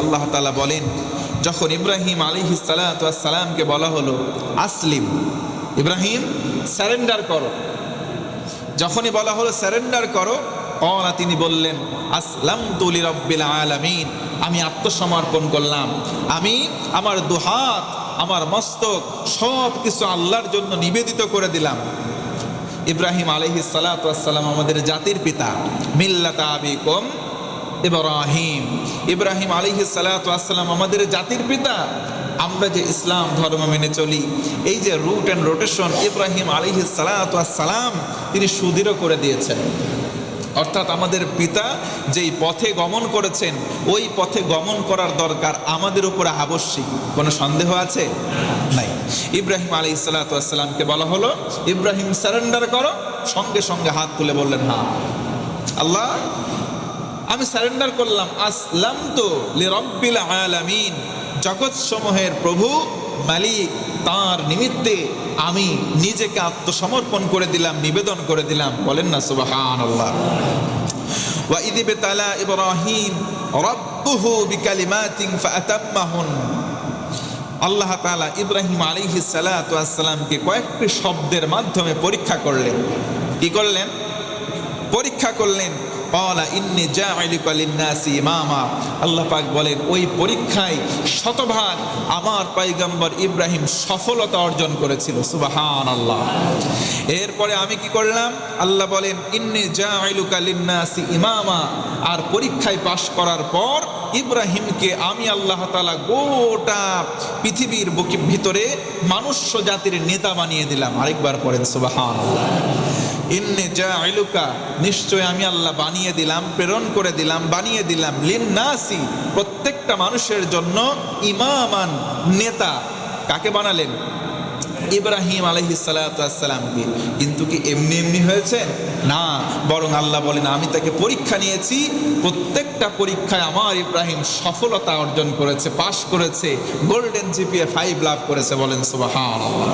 আল্লাহ তাআলা বলেন, যখন ইব্রাহিম আলাইহিস সালাতু ওয়াস সালামকে বলা হলো আসলিম, ইব্রাহিম সারেন্ডার করো, যখনই বলা হলো সারেন্ডার করো, তিনি বললেন আসলামতু লিরাব্বিল আলামিন, আমি আত্মসমর্পণ করলাম, আমি আমার দুহাত আমার মস্তক সব কিছু আল্লাহর জন্য নিবেদিত করে দিলাম। ইব্রাহিম আলাইহিস সালাতু ওয়াস সালাম আমাদের জাতির পিতা, মিল্লাতা আবিকুম ইব্রাহিম, ইব্রাহিম আলাইহিস সালাতু ওয়াস সালাম আমাদের জাতির পিতা। আমরা যে ইসলাম ধর্ম মেনে চলি, এই যে রুট অ্যান্ড রোটেশন ইব্রাহিম আলাইহিস সালাতু ওয়াস সালাম তিনি সুদৃঢ় করে দিয়েছেন। অর্থাৎ আমাদের পিতা যেই পথে গমন করেছেন ওই পথে গমন করার দরকার আমাদের উপরে আবশ্যিক, কোনো সন্দেহ আছে? নাই। ইব্রাহিম আলাইহিস সালাতু ওয়াস সালামকে বলা হলো ইব্রাহিম সারেন্ডার করো, সঙ্গে সঙ্গে হাত তুলে বললেন হ্যাঁ আল্লাহ আমি সারেন্ডার করলাম, আসলামতু লিরাব্বিল আলামিন, জগৎ সমূহের প্রভু মালিক তার নিমিত্তে আমি নিজেকে আত্মসমর্পণ করে দিলাম, নিবেদন করে দিলাম। বলেন না সুবহানাল্লাহ। ওয়া ইয ইবতালা ইব্রাহিম রাব্বুহু বিকালিমাতিন ফাআতাম্মাহুন, আল্লাহ তাআলা ইব্রাহিম আলাইহিস সালাতু ওয়াস সালামকে কয়েকটি শব্দের মাধ্যমে পরীক্ষা করলেন। কি করলেন? পরীক্ষা করলেন। ক্বালা ইন্নী জাইলুকা লিন-নাসি ইমামা, আল্লাহ পাক বলেন ওই পরীক্ষায় শতভাগ আমার পয়গম্বর ইব্রাহিম সফলতা অর্জন করেছিল। সুবহানাল্লাহ। এরপরে আমি কি করলাম? আল্লাহ বলেন ইন্নী জাইলুকা লিন-নাসি ইমামা, আর পরীক্ষায় পাশ করার পর ইব্রাহিমকে আমি আল্লাহ তাআলা গোটা পৃথিবীর বুকের ভিতরে মানুষ্য জাতির নেতা বানিয়ে দিলাম। আরেকবার পড়েন সুবহানাল্লাহ। ইন্নী জাইলুকা, নিশ্চয় আমি আল্লাহ বানিয়ে দিলাম, প্রেরণ করে দিলাম, বানিয়ে দিলাম, লিন-নাসি, প্রত্যেকটা মানুষের জন্য, ইমামান, নেতা। কাকে বানালেন? ইব্রাহিম আলাইহিস সালাতু ওয়াস সালামকে। কিন্তু কি এমনি এমনি হয়েছে? না, বরং আল্লাহ বলেন আমি তাকে পরীক্ষা নিয়েছি, প্রত্যেকটা পরীক্ষায় আমার ইব্রাহিম সফলতা অর্জন করেছে, পাশ করেছে, গোল্ডেন জিপিএ 5 লাভ করেছে। বলেন সুবহানাল্লাহ।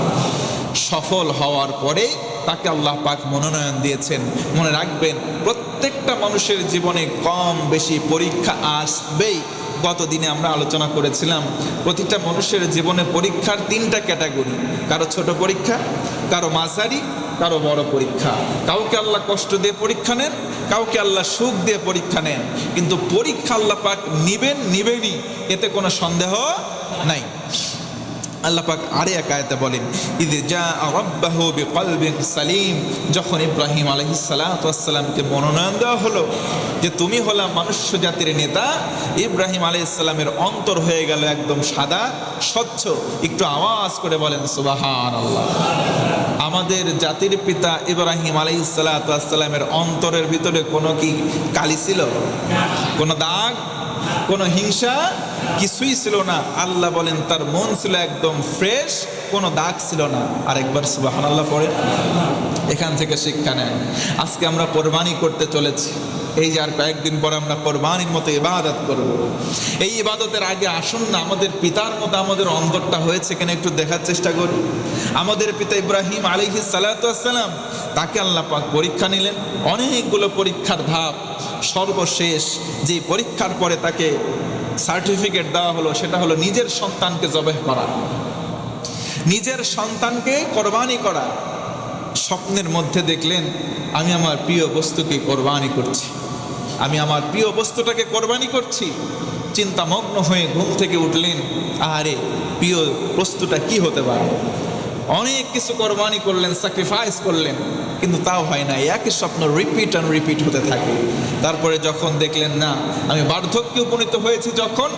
সফল হওয়ার পরে তাকে আল্লাহ পাক মনোনয়ন দিয়েছেন। মনে রাখবেন প্রত্যেকটা মানুষের জীবনে কম বেশি পরীক্ষা আসবেই। গতদিনে আমরা আলোচনা করেছিলাম প্রতিটা মানুষের জীবনে পরীক্ষার 3টা ক্যাটাগরি, কারো ছোট পরীক্ষা, কারো মাঝারি, কারো বড় পরীক্ষা। কাউকে আল্লাহ কষ্ট দিয়ে পরীক্ষা নেন, কাউকে আল্লাহ সুখ দিয়ে পরীক্ষা নেন, কিন্তু পরীক্ষা আল্লাহ পাক নিবেনই, এতে কোনো সন্দেহ নাই। আল্লাহ পাক আরে এক আয়াতে বলেন ইয জাআ রাব্বাহু বিকলবিন সালিম, যখন ইব্রাহিম আলাইহিস সালাতু ওয়াস সালামকে মনোনয়ন দেওয়া হলো যে তুমি হলা মনুষ্য জাতির নেতা, ইব্রাহিম আলাইহিস সালামের অন্তর হয়ে গেল একদম সাদা স্বচ্ছ। একটু আওয়াজ করে বলেন সুবহানাল্লাহ। আমাদের জাতির পিতা ইব্রাহিম আলাইহিস সালাতু ওয়াস সালামের অন্তরের ভিতরে কোনো কি কালি ছিল? কোনো দাগ, কোনো হিংসা কিছুই ছিল না। আল্লাহ বলেন তার মন ছিল একদম ফ্রেশ, কোনো দাগ ছিল না। আরেকবার সুবহানাল্লাহ পড়ে। এখান থেকে শিক্ষা নেন। আজকে আমরা কোরবানি করতে চলেছি, এই যে আর কয়েকদিন পরে আমরা কোরবানির মতো ইবাদত করব। এই ইবাদতের আগে আসুন না আমাদের পিতার মতো আমাদের অন্তরটা হয়েছে কিনা একটু দেখার চেষ্টা করি। আমাদের পিতা ইব্রাহিম আলাইহিস সালাতু ওয়াস সালাম, তাকে আল্লাহ পাক পরীক্ষা নিলেন, অনেকগুলো পরীক্ষার ধাপ। সর্বশেষ যে পরীক্ষার পরে তাকে সার্টিফিকেট দেওয়া হলো সেটা হলো নিজের সন্তানকে জবাহ করা, নিজের সন্তানকে কোরবানি করা। স্বপ্নের মধ্যে দেখলেন আমি আমার প্রিয় বস্তুকে কোরবানি করছি, আমি আমার প্রিয় বস্তুটাকে কোরবানি করছি। চিন্তামগ্ন হয়ে ঘুম থেকে উঠলেন, আরে প্রিয় বস্তুটা কি হতে পারে? অনেক কিছু কোরবানি করলেন, স্যাক্রিফাইস করলেন, কিন্তু তাও হয় না। একই স্বপ্ন রিপিট হতে থাকে। তারপরে যখন দেখলেন না আমি বার্ধক্যে উপনীত হয়েছি, যখন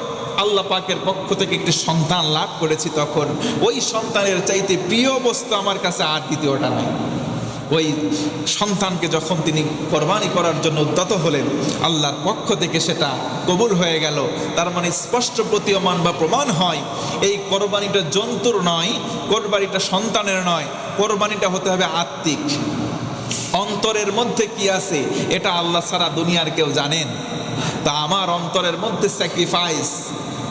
আল্লাহ পাকের পক্ষ থেকে একটি সন্তান লাভ করেছি, তখন ওই সন্তানের চাইতে প্রিয় বস্তু আমার কাছে আর দ্বিতীয়টা নাই। ওই সন্তানকে যখন তিনি কোরবানি করার জন্য উদ্যত হলেন, আল্লাহর পক্ষ থেকে সেটা কবুল হয়ে গেল। তার মানে স্পষ্ট প্রতীয়মান বা প্রমাণ হয় এই কোরবানিটা জন্তুর নয়, কোরবানিটা সন্তানের নয়, কোরবানিটা হতে হবে আত্মিক। অন্তরের মধ্যে কি আছে এটা আল্লাহ ছাড়া দুনিয়ার কেউ জানেন? তা আমার অন্তরের মধ্যে স্যাক্রিফাইস,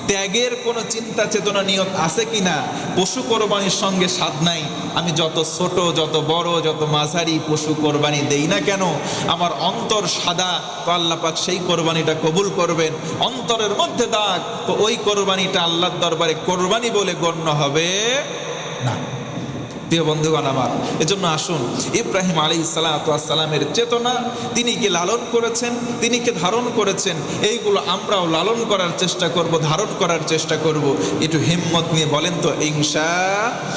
ত্যাগের কোনো চিন্তা চেতনা নিয়ত আছে কিনা? পশু কোরবানির সঙ্গে স্বাদ নাই। আমি যত ছোট, যত বড়, যত মাঝারি পশু কোরবানি দেই না কেন, আমার অন্তর সাদা, তো আল্লাহ পাক সেই কোরবানিটা কবুল করবেন। অন্তরের মধ্যে দাগ, তো ওই কোরবানিটা আল্লাহর দরবারে কোরবানি বলে গণ্য হবে না। প্রিয় বন্ধুগণ আমার, এজন্য আসুন ইব্রাহিম আলাইহিস সালাতু ওয়াস সালামের চেতনা, তিনি কি লালন করেছেন, তিনি কি ধারণ করেছেন, এইগুলো আমরাও লালন করার চেষ্টা করব, ধারণ করার চেষ্টা করব। একটু হিম্মত নিয়ে বলেন তো ইনশাআল্লাহ।